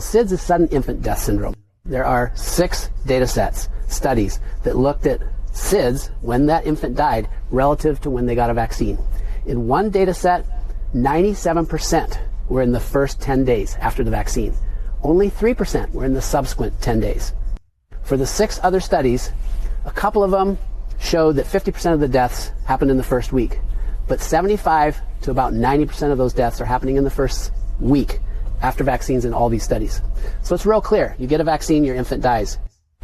SIDS is sudden infant death syndrome. There are 6 data sets, studies, that looked at SIDS when that infant died relative to when they got a vaccine. In one data set, 97% were in the first 10 days after the vaccine. Only 3% were in the subsequent 10 days. For the 6 other studies, a couple of them showed that 50% of the deaths happened in the first week, but 75 to about 90% of those deaths are happening in the first week after vaccines in all these studies. So it's real clear. You get a vaccine, your infant dies.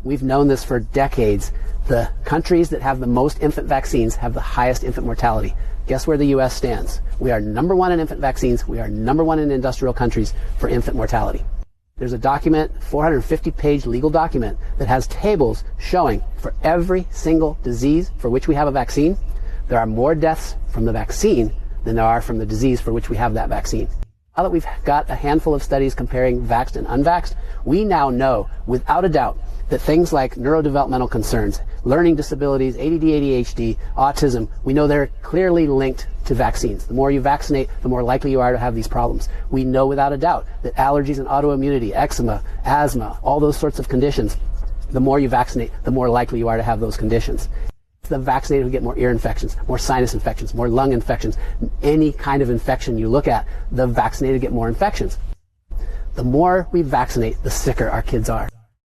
We've known this for decades. The countries that have the most infant vaccines have the highest infant mortality. Guess where the U.S. stands? We are number 1 in infant vaccines. We are number 1 in industrial countries for infant mortality. There's a document, 450-page legal document, that has tables showing for every single disease for which we have a vaccine, there are more deaths from the vaccine than there are from the disease for which we have that vaccine. Now that we've got a handful of studies comparing vaxxed and unvaxxed, we now know without a doubt that things like neurodevelopmental concerns, learning disabilities, ADD, ADHD, autism, we know they're clearly linked to vaccines. The more you vaccinate, the more likely you are to have these problems. We know without a doubt that allergies and autoimmunity, eczema, asthma, all those sorts of conditions, the more you vaccinate, the more likely you are to have those conditions. It's the vaccinated who get more ear infections, more sinus infections, more lung infections. Any kind of infection you look at, the vaccinated get more infections. The more we vaccinate, the sicker our kids are.